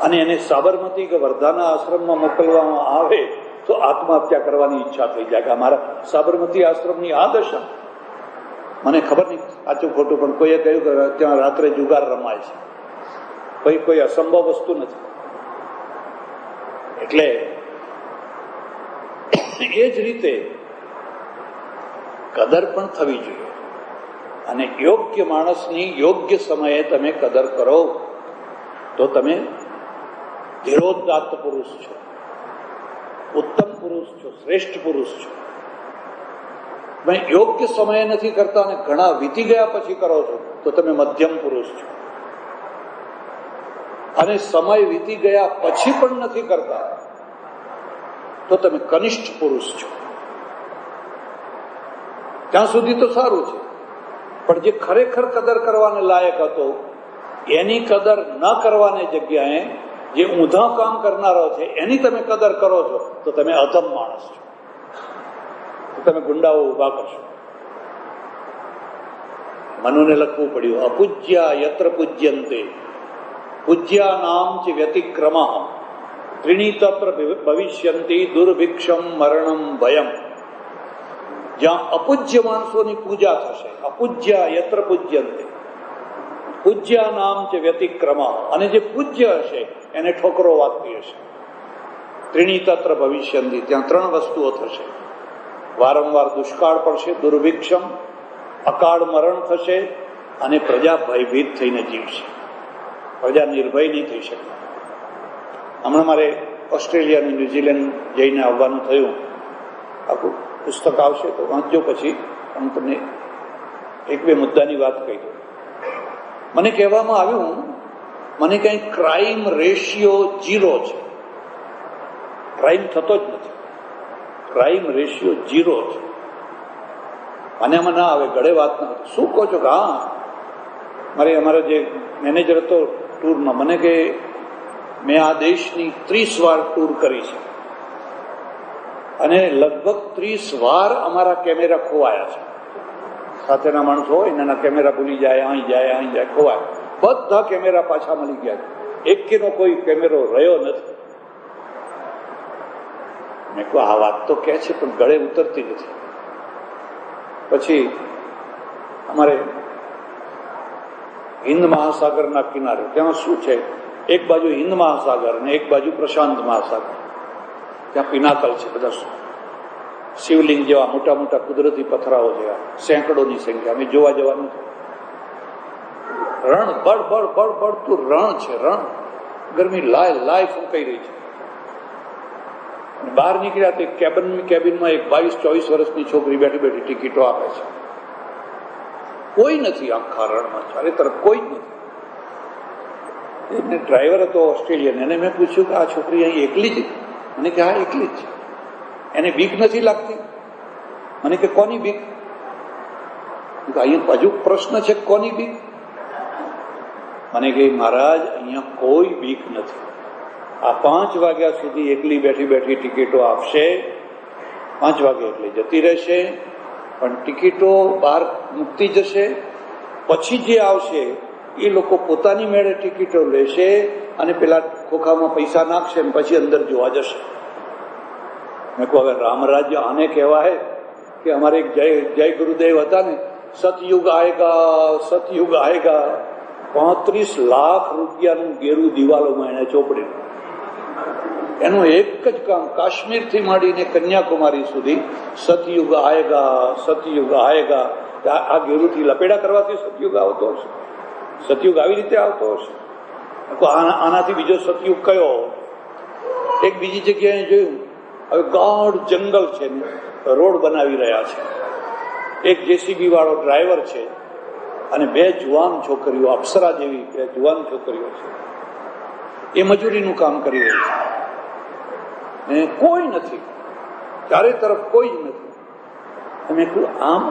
અને એને સાબરમતી કે વર્ધાના આશ્રમમાં મોકલવામાં આવે તો આત્મહત્યા કરવાની ઈચ્છા થઈ જાય કે અમારા સાબરમતી આશ્રમની આ દશા. મને ખબર નહીં સાચું ખોટું, પણ કોઈએ કહ્યું કે ત્યાં રાત્રે જુગાર રમાય છે. કોઈ અસંભવ વસ્તુ નથી. એટલે એ જ રીતે કદર પણ થવી જોઈએ. અને યોગ્ય માણસની યોગ્ય સમયે તમે કદર કરો તો તમે ધીરોદાત્ત પુરુષ છો, ઉત્તમ પુરુષ છો, શ્રેષ્ઠ પુરુષ છો. તમે યોગ્ય સમયે નથી કરતા અને ઘણા વીતી ગયા પછી કરો છો તો તમે મધ્યમ પુરુષ છો. અને સમય વીતી ગયા પછી પણ નથી કરતા તો તમે કનિષ્ઠ પુરુષ છો. ત્યાં સુધી તો સારું છે, પણ જે ખરેખર કદર કરવાને લાયક હતો એની કદર ન કરવાની જગ્યાએ જે ઊંધા કામ કરનારો છે એની તમે કદર કરો છો તો તમે અધમ માણસ છો, તો તમે ગુંડાઓ ઉભા કરશો. મનુને લખવું પડ્યું, અપૂજ્યા યત્ર પૂજ્યંતે પૂજ્યા નામ ચ વ્યતિક્રમ ત્રીણી તત્ર ભવિષ્યંતિ દુર્ભિક્ષમ મરણમ ભયમ. જ્યાં અપૂજ્ય માણસોની પૂજા થશે, અપૂજ્યા યત્ર પૂજ્યંતે, પૂજ્યા નામ ચ વ્યતિક્રમ, અને જે પૂજ્ય હશે એને ઠોકરો વાગતી હશે. ત્રીણી તત્ર ભવિષ્યંતિ, ત્યાં ત્રણ વસ્તુઓ થશે. વારંવાર દુષ્કાળ પડશે, દુર્ભિક્ષમ, અકાળ મરણ થશે, અને પ્રજા ભયભીત થઈને જીવશે. પ્રજા નિર્ભય નહીં થઈ શકે. હમણાં મારે ઓસ્ટ્રેલિયા અને ન્યુઝીલેન્ડ જઈને આવવાનું થયું. આખું પુસ્તક આવશે તો વાંચજો, પછી હું તમને એક બે મુદ્દાની વાત કહી દઉં. મને કહેવામાં આવ્યું, મને કંઈ ક્રાઇમ રેશિયો 0 છે, ક્રાઇમ થતો જ નથી, ક્રાઇમ રેશિયો 0 છે. મને આમાં ના આવે, ગળે વાત ના હતી. શું કહો છો? કે હા, અમારો જે મેનેજર હતો ટૂરમાં, મને કે મેં આ દેશની 30 વાર ટૂર કરી છે અને લગભગ 30 વાર અમારા કેમેરા ખોવાયા છે. સાથેના માણસો હોય એના કેમેરા ભૂલી જાય, અહીં જાય, ખોવાય. બધા કેમેરા પાછા મળી ગયા છે, એકેનો કોઈ કેમેરો રહ્યો નથી. મેં કહું આ વાત તો કહે છે પણ ગળે ઉતરતી નથી. પછી અમારે હિન્દ મહાસાગરના કિનારે, ત્યાં શું છે, એક બાજુ હિન્દ મહાસાગર અને એક બાજુ પ્રશાંત મહાસાગર. ત્યાં પિનાકલ છે, બધા શિવલિંગ જેવા મોટા મોટા કુદરતી પથરાઓ જેવા, સેંકડોની સંખ્યા. અમે જોવા જવાનું રણ, બળતું રણ છે, રણ. ગરમી લાય ફૂંકાઈ રહી છે. બહાર નીકળ્યા તો કેબિનમાં એક 22-24 વર્ષની છોકરી બેઠી બેઠી ટિકિટો આપે છે. કોઈ નથી આખા રણમાં, ચારે તરફ કોઈ જ નથી. ડ્રાઈવર હતો ઓસ્ટ્રેલિયન, એને મેં પૂછ્યું કે આ છોકરી અહીં એકલી જ? મને કે હા, એકલી જ છે. એને બીક નથી લાગતી? મને કે કોની બીક? અહીંયા હજુ પ્રશ્ન છે, કોની બીક? મને કે મહારાજ અહીંયા કોઈ બીક નથી. આ 5 વાગ્યા સુધી એકલી બેઠી બેઠી ટિકિટો આપશે, 5 વાગે એટલે જતી રહેશે, પણ ટિકિટો બહાર મૂકતી જશે. પછી જે આવશે એ લોકો પોતાની મેળે ટિકિટો લેશે અને પેલા ખોખામાં પૈસા નાખશે અને પછી અંદર જોવા જશે. મેં કહું હવે રામરાજ્ય આને કહેવાય કે અમારે એક જય ગુરુદેવ હતા ને, સતયુગ આયેગા 35 લાખ રૂપિયાનું ગેરું દિવાલોમાં એને ચોપડ્યું. એનું એક જ કામ, કાશ્મીરથી માંડીને કન્યાકુમારી સુધી સતયુગ આયેગા. આ ગેરુથી લપેડા કરવાથી સતયુગ આવતો હશે, સતયુગ આવી રીતે આવતો હશે. આનાથી બીજો સતયુગ કયો? એક બીજી જગ્યાએ જોયું, હવે ગાઢ જંગલ છે, રોડ બનાવી રહ્યા છે. એક જેસીબી વાળો ડ્રાઈવર છે અને બે જુવાન છોકરીઓ, અપ્સરા જેવી બે જુવાન છોકરીઓ છે, એ મજૂરીનું કામ કરી રહી છે અને કોઈ નથી, ચારે તરફ કોઈ જ નથી. તમે કહ્યું આમ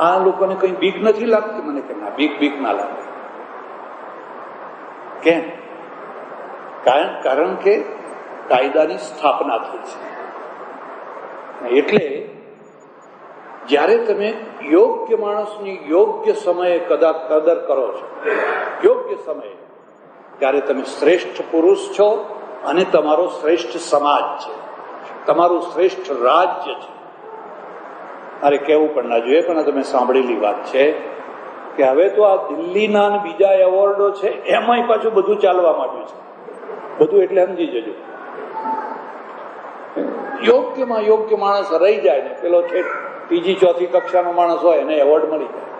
આ લોકોને કઈ બીક નથી લાગતી? મને કે ના, બીક ના લાગે. કેમ? કારણ કે કાયદાની સ્થાપના થઈ છે. એટલે જ્યારે તમે યોગ્ય માણસની યોગ્ય સમયે કદર કરો છો, યોગ્ય સમયે, ત્યારે તમે શ્રેષ્ઠ પુરુષ છો અને તમારો શ્રેષ્ઠ સમાજ છે, તમારું શ્રેષ્ઠ રાજ્ય છે. મારે કહેવું પણ ના જોઈએ, પણ તમે સાંભળેલી વાત છે કે હવે તો આ દિલ્હીના બીજા એવોર્ડો છે એમાંય પાછું બધું ચાલવા માંડ્યું છે. બધું એટલે સમજી જજો, યોગ્યમાં યોગ્ય માણસ રહી જાય ને પેલો છે ત્રીજી ચોથી કક્ષાનો માણસ હોય એને એવોર્ડ મળી જાય,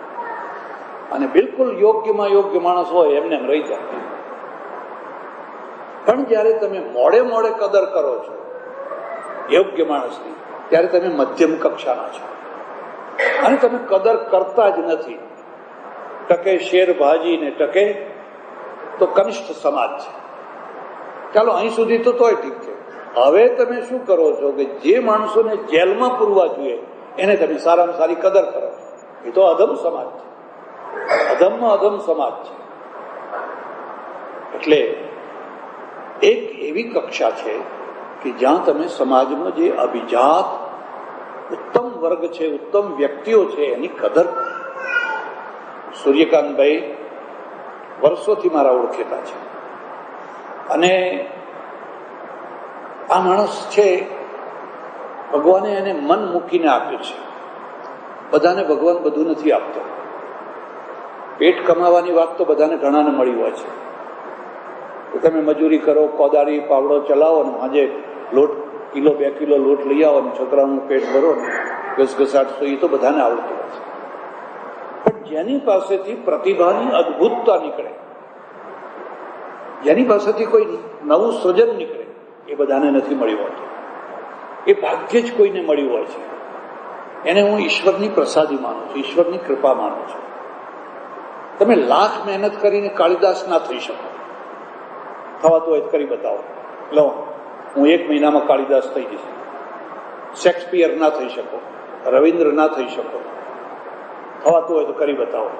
અને બિલકુલ યોગ્યમાં યોગ્ય માણસ હોય એમને એમ રહી જાય. પણ જયારે તમે મોડે કદર કરો છો યોગ્ય માણસની, ત્યારે તમે મધ્યમ કક્ષાના છો અને તમે કદર કરતા જ નથી. ટકે શેરભાજી ને ટકે તો કનિષ્ઠ સમાજ છે. ચાલો અહીં સુધી તો તોય ઠીક છે. હવે તમે શું કરો છો કે જે માણસોને જેલમાં પૂરવા જોઈએ એને તમે સારામાં સારી કદર કરો છો. એ તો અધમ સમાજ છે, અધમમાં અધમ સમાજ છે. એટલે એક એવી કક્ષા છે કે જ્યાં તમે સમાજમાં જે અભિજાત ઉત્તમ વર્ગ છે, ઉત્તમ વ્યક્તિઓ છે, એની કદર કરો. સૂર્યકાંતભાઈ વર્ષોથી મારા ઓળખેતા છે અને આ માણસ છે ભગવાને એને મન મૂકીને આપ્યું છે. બધાને ભગવાન બધું નથી આપતો. પેટ કમાવાની વાત તો બધાને ઘણાને મળી હોય છે કે તમે મજૂરી કરો, કોદાળી પાવડો ચલાવો ને આજે લોટ કિલો 2 કિલો લોટ લઈ આવો ને છોકરાઓનું પેટ ભરો ને ઘસઘસાટશો, એ તો બધાને આવડતું હોય છે. પણ જેની પાસેથી પ્રતિભાની અદભુતતા નીકળે, જેની પાસેથી કોઈ નવું સર્જન નીકળે, એ બધાને નથી મળ્યું હોતું. એ ભાગ્યે જ કોઈને મળ્યું હોય છે. એને હું ઈશ્વરની પ્રસાદી માનું છું, ઈશ્વરની કૃપા માનું છું. તમે લાખ મહેનત કરીને કાળિદાસ ના થઈ શકો. થવાતું હોય કરી બતાવો. લો, હું 1 મહિનામાં કાળિદાસ થઈ જઈશ. શેક્સપિયર ના થઈ શકો, રવિન્દ્ર ના થઈ શકો. થવાતું હોય તો કરી બતાવો.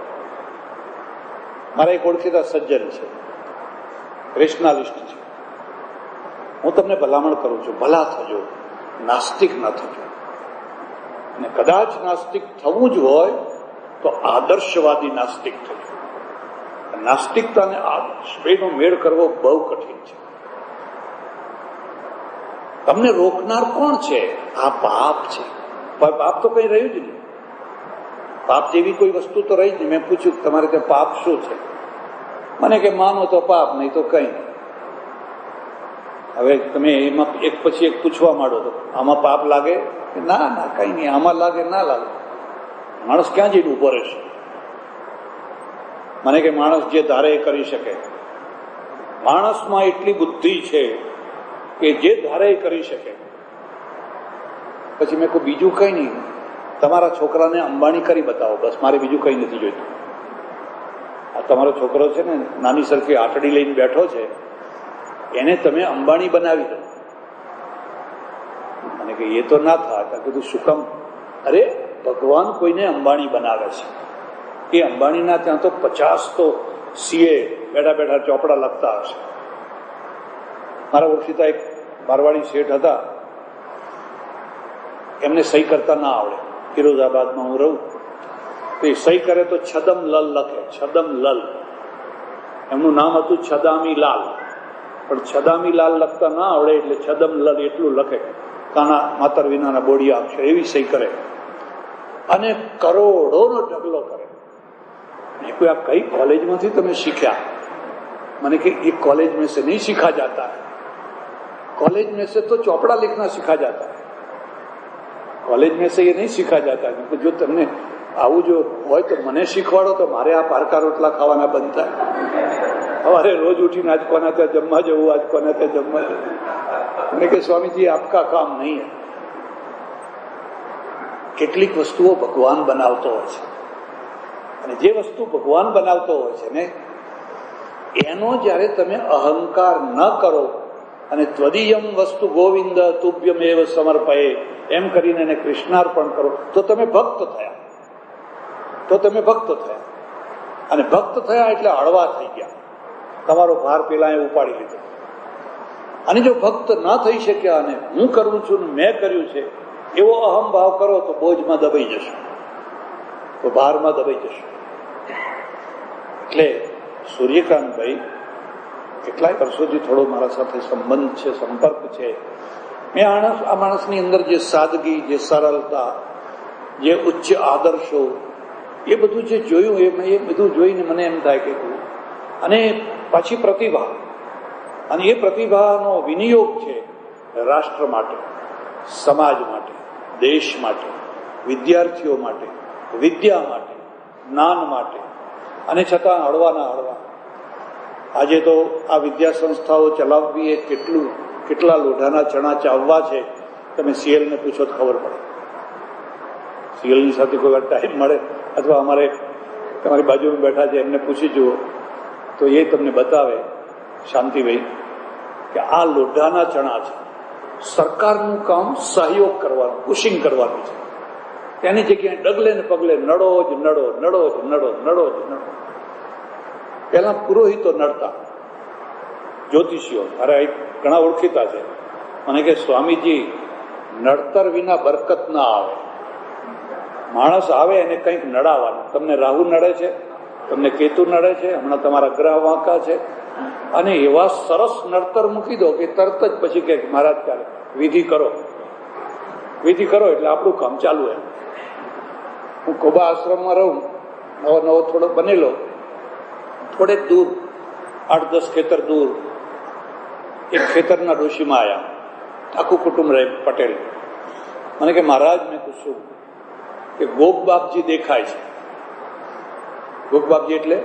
મારા એક ઓળખીતા સજ્જન છે, રેશનાલિસ્ટ છે. હું તમને ભલામણ કરું છું, ભલા થજો, નાસ્તિક ના થજો. અને કદાચ નાસ્તિક થવું જ હોય તો આદર્શવાદી નાસ્તિક થજો. નાસ્તિકતા અને આદર્શ બેનો મેળ કરવો બહુ કઠિન છે. તમને રોકનાર કોણ છે? આ પાપ છે. પાપ તો કઈ રહ્યું જ નહીં. પાપ જેવી કોઈ વસ્તુ તો રહી જ નહીં. મેં પૂછ્યું તમારે ત્યાં પાપ શું છે? મને કે માનો તો પાપ, નહીં તો કઈ નહીં. હવે તમે એમાં એક પછી એક પૂછવા માંડો તો આમાં પાપ લાગે? ના, કઈ નહીં. આમાં લાગે ના લાગે, માણસ ક્યાં જઈને ઉભો રહેશે? મને કે માણસ જે ધારે એ કરી શકે. માણસમાં એટલી બુદ્ધિ છે કે જે ધારે એ કરી શકે. પછી મેં કહ્યું બીજું કઈ નહીં, તમારા છોકરાને અંબાણી કરી બતાવો, બસ મારે બીજું કઈ નથી જોઈતું. આ તમારો છોકરો છે ને, નાની સરખી આટડી લઈને બેઠો છે, એને તમે અંબાણી બનાવી દો. મને કે એ તો ના થાય. કીધું શું કામ? અરે ભગવાન કોઈને અંબાણી બનાવે છે. એ અંબાણીના ત્યાં તો 50 તો સીએ બેઠા બેઠા ચોપડા લખતા હશે. મારા ઓળખીતા એક મારવાડી શેઠ હતા, એમને સહી કરતા ના આવડે. ફિરોઝાબાદમાં હું રહું તો એ સહી કરે તો છદમ લલ લખે. છદમ લલ એમનું નામ હતું છદામી લાલ, પણ છદામી લાલ લખતા ના આવડે એટલે છદમ લલ એટલું લખે. કાના માતર વિનાના બોડિયા અક્ષર એવી સહી કરે અને કરોડોનો ઢગલો કરે. મેં કોઈ આ કઈ કોલેજમાંથી તમે શીખ્યા? મને કે ये कॉलेज में से नहीं सीखा जाता है, कॉलेज में से तो चौपड़ा लिखना सीखा जाता है, कॉलेज में से ये नहीं सीखा जाता है. જો તમને આવું જો હોય તો મને શીખવાડો તો મારે આ પારકા રોટલા ખાવાના બંધ થાય. સવારે રોજ ઉઠીને આજ કોના ત્યાં જમવા જવું, આજ કોના ત્યાં જમવા જવું. મને કે સ્વામીજી આપકા કામ નહીં હૈ. કેટલીક વસ્તુઓ ભગવાન બનાવતો હોય છે, અને જે વસ્તુ ભગવાન બનાવતો હોય છે ને એનો જ્યારે તમે અહંકાર ન કરો અને ત્વદીયમ વસ્તુ ગોવિંદ તુભ્યમેવ સમર્પયે એમ કરીને એને કૃષ્ણાર્પણ કરો તો તમે ભક્ત થયા. અને ભક્ત થયા એટલે હળવા થઈ ગયા, તમારો ભાર પેલા એ ઉપાડી લીધો. અને જો ભક્ત ના થઈ શક્યા અને હું કરું છું ને મેં કર્યું છે એવો અહમભાવ કરો તો બોજમાં દબાઈ જશો, તો ભારમાં દબાઈ જશો. એટલે સૂર્યકાંતભાઈ કેટલાય વર્ષોથી થોડો મારા સાથે સંબંધ છે, સંપર્ક છે. મેં આ માણસની અંદર જે સાદગી, જે સરળતા, જે ઉચ્ચ આદર્શો, એ બધું જે જોયું એ બધું જોઈને મને એમ થાય કે અને પાછી પ્રતિભા, અને એ પ્રતિભાનો વિનિયોગ છે રાષ્ટ્ર માટે, સમાજ માટે, દેશ માટે, વિદ્યાર્થીઓ માટે, વિદ્યા માટે, જ્ઞાન માટે, અને છતાં હળવાના હળવા. આજે તો આ વિદ્યા સંસ્થાઓ ચલાવવી એ કેટલા લોઢાના ચણા ચાવવા છે, તમે સીએલને પૂછો તો ખબર પડે. સીએલની સાથે કોઈ વાર ટાઈમ મળે અથવા અમારે તમારી બાજુમાં બેઠા છે એમને પૂછી જુઓ તો એ તમને બતાવે શાંતિભાઈ કે આ લોઢાના ચણા છે. સરકારનું કામ સહયોગ કરવાનું, પુશિંગ કરવાનું છે. તેની જગ્યાએ ડગલે ને પગલે નડો જ નડો. પહેલા પુરોહિતો નડતા, જ્યોતિષીઓ, મારા એક ઘણા ઓળખીતા છે, મને કે સ્વામીજી નડતર વિના બરકત ના આવે. માણસ આવે એને કંઈક નડાવવાનું. તમને રાહુ નડે છે, તમને કેતુ નડે છે, હમણાં તમારા ગ્રહ વાંકા છે, અને એવા સરસ નડતર મૂકી દો કે તરત જ પછી કે મહારાજ ચાલે વિધિ કરો એટલે આપણું કામ ચાલુ. એમ હું કોબા આશ્રમમાં રહું, નવો થોડો બનેલો, થોડેક દૂર 8-10 ખેતર દૂર એક ખેતરના ડોશીમાં આવ્યા, આખું કુટુંબ રહે પટેલ. મને કે મહારાજ, મેં પૂછ્યું કે ગોપ બાપજી દેખાય છે. ગોપ બાપજી એટલે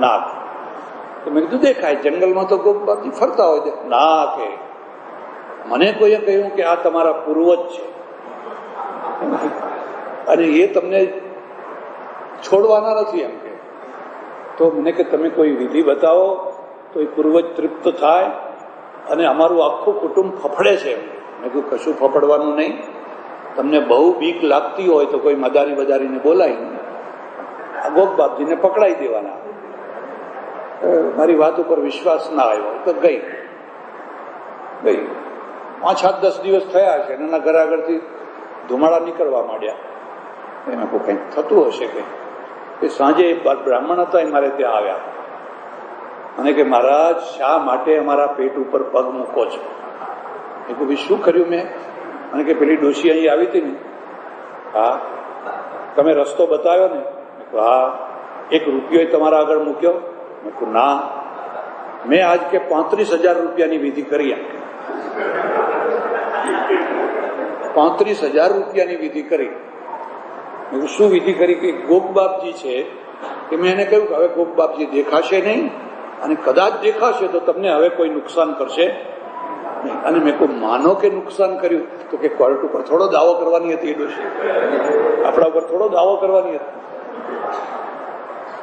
નાગ. તો મેં કીધું દેખાય, જંગલમાં તો ગોપ બાપજી ફરતા હોય. ના, કે મને કોઈએ કહ્યું કે આ તમારા પૂર્વજ છે અને એ તમને છોડવાના નથી. એમ કે તો મને કે તમે કોઈ વિધિ બતાવો તો એ પૂર્વજ તૃપ્ત થાય, અને અમારું આખું કુટુંબ ફફડે છે. મેં કહ્યું કશું ફફડવાનું નહીં, તમને બહુ બીક લાગતી હોય તો કોઈ મદારીને બોલાવીને આ ગોપ બાપજીને પકડાઈ દેવાના. મારી વાત ઉપર વિશ્વાસ ના આવ્યો તો ગઈ 5-7-10 દિવસ થયા છે, એના ઘર આગળથી ધુમાડા નીકળવા માંડ્યા. એમાં કોઈ કંઈક થતું હશે કે સાંજે બ્રાહ્મણ હતા એ મારે ત્યાં આવ્યા, અને કે મહારાજ શા માટે અમારા પેટ ઉપર પગ મૂકો છો? એ કહું શું કર્યું મેં? અને કે પેલી ડોશી અહીં આવી હતી ને, હા તમે રસ્તો બતાવ્યો ને? હા. 1 રૂપિયો તમારા આગળ મૂક્યો? મેં કહું ના, મેં આજ કે 35,000 રૂપિયાની વિધિ કરી. 35,000 રૂપિયાની વિધિ કરી. શું વિધિ કરી? કે ગોપ બાપજી છે કે મેં એને કહ્યું કે હવે ગોપ બાપજી દેખાશે નહીં, અને કદાચ દેખાશે તો તમને હવે કોઈ નુકસાન કરશે નહીં. અને મેં કોઈ માનો કે નુકસાન કર્યું? તો કે કોર્ટ ઉપર થોડો દાવો કરવાની હતી એ ડોશી, આપણા ઉપર થોડો દાવો કરવાની હતી.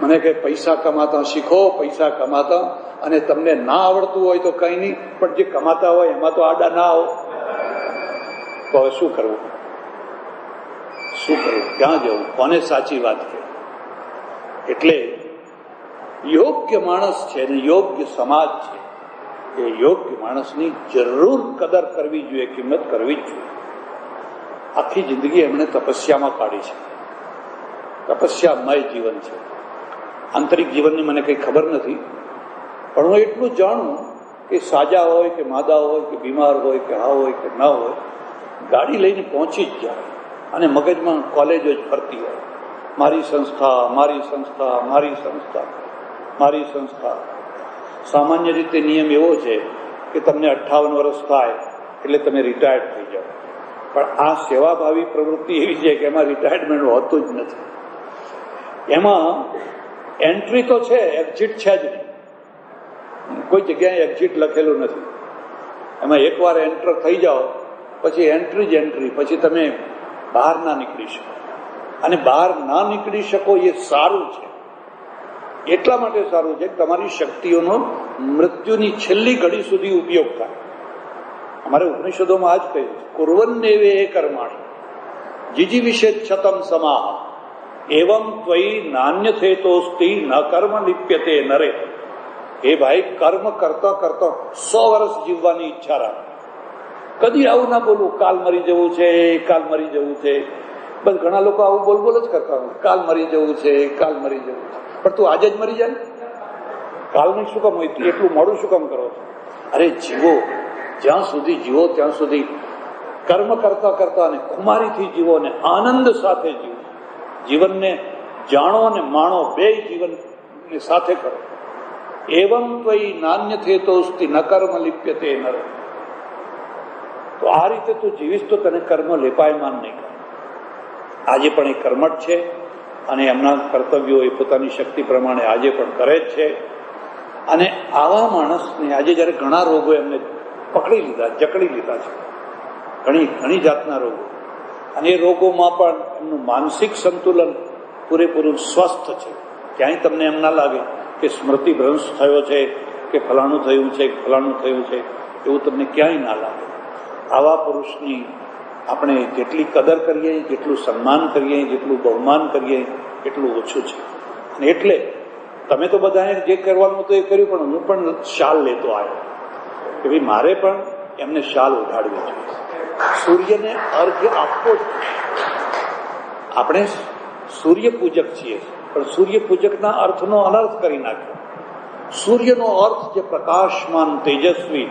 મને કે પૈસા કમાતા શીખો, પૈસા કમાતા, અને તમને ના આવડતું હોય તો કઈ નહીં, પણ જે કમાતા હોય એમાં તો આડા ના આવો. તો હવે શું કરવું? ક્યાં જવું? કોને સાચી વાત કે? એટલે યોગ્ય માણસ છે અને યોગ્ય સમાજ છે, એ યોગ્ય માણસની જરૂર કદર કરવી જોઈએ, કિંમત કરવી જ જોઈએ. આખી જિંદગી એમણે તપસ્યામાં કાઢી છે, તપસ્યામય જીવન છે. આંતરિક જીવનની મને કંઈ ખબર નથી, પણ હું એટલું જાણું કે સાજા હોય કે માદા હોય કે બીમાર હોય કે હા હોય કે ના હોય, ગાડી લઈને પહોંચી જ જાય, અને મગજમાં કોલેજો જ ફરતી હોય, મારી સંસ્થા, મારી સંસ્થા, મારી સંસ્થા, મારી સંસ્થા. સામાન્ય રીતે નિયમ એવો છે કે તમને 58 વર્ષ થાય એટલે તમે રિટાયર્ડ થઈ જાઓ, પણ આ સેવાભાવી પ્રવૃત્તિ એવી છે કે એમાં રિટાયરમેન્ટ હોતું જ નથી. એમાં એન્ટ્રી તો છે, એક્ઝિટ છે જ નહીં. કોઈ જગ્યાએ એક્ઝિટ લખેલું નથી. એમાં એકવાર એન્ટર થઈ જાઓ પછી એન્ટ્રી જ એન્ટ્રી. પછી તમે બહાર ના નીકળી શકો. અને બહાર ના નીકળી શકો એ સારું છે. એટલા માટે સારું છે કે તમારી શક્તિઓનો મૃત્યુની છેલ્લી ઘડી સુધી ઉપયોગ થાય. અમારે ઉપનિષદોમાં આ જ કહ્યું છે, કુર્વન્નેવે કર્માણી જીજી વિશે છતમ સમાહ એવમ ત્વયી નાન્યથેતોસ્તિ ન કર્મ લિપ્યતે નરે. એ ભાઈ, કર્મ કરતા કરતા 100 વર્ષ જીવવાની ઈચ્છા રાખ. કદી આવું ના બોલું કાલ મરી જવું છે, કાલ મરી જવું છે. બસ ઘણા લોકો આવું બોલ જ કરતા હોય, કાલ મરી જવું છે, કાલ મરી જવું છે. પણ તું આજે જ મરી જાય, કાલનું શું કામ હોય, એટલું મોડું શું કામ કરો છો? અરે જીવો, જ્યાં સુધી જીવો ત્યાં સુધી કર્મ કરતા કરતા અને ખુમારીથી જીવો અને આનંદ સાથે જીવો. જીવનને જાણો અને માણો, બે જીવનની સાથે કરો. એવમ ત્વયી નાન્યથેતોસ્તિ ન કર્મ લિપ્યતે નર. તો આ રીતે તું જીવીશ તો તને કર્મ લેપાયમાન નહીં કરે. આજે પણ એ કર્મઠ છે અને એમના કર્તવ્યો એ પોતાની શક્તિ પ્રમાણે આજે પણ કરે જ છે. અને આવા માણસને આજે જયારે ઘણા રોગો એમને પકડી લીધા, જકડી લીધા છે, ઘણી જાતના રોગો, અને એ રોગોમાં પણ એમનું માનસિક સંતુલન પૂરેપૂરું સ્વસ્થ છે. ક્યાંય તમને એમ ના લાગે કે સ્મૃતિ ભ્રંશ થયો છે કે ફલાણું થયું છે, ફલાણું થયું છે, એવું તમને ક્યાંય ના લાગે. આવા પુરુષની આપણે જેટલી કદર કરીએ, જેટલું સન્માન કરીએ, જેટલું બહુમાન કરીએ એટલું ઓછું છે. અને એટલે તમે તો બધાને જે કરવાનું તો એ કર્યું, પણ હું પણ શાલ લેતો આવ્યો કે ભાઈ મારે પણ એમને શાલ ઉઘાડવી જોઈએ, સૂર્યને અર્ઘ્ય આપવો જ. આપણે સૂર્ય પૂજક છીએ, પણ સૂર્ય પૂજકના અર્થનો અનર્થ કરી નાખ્યો. સૂર્યનો અર્થ જે પ્રકાશમાન, તેજસ્વી,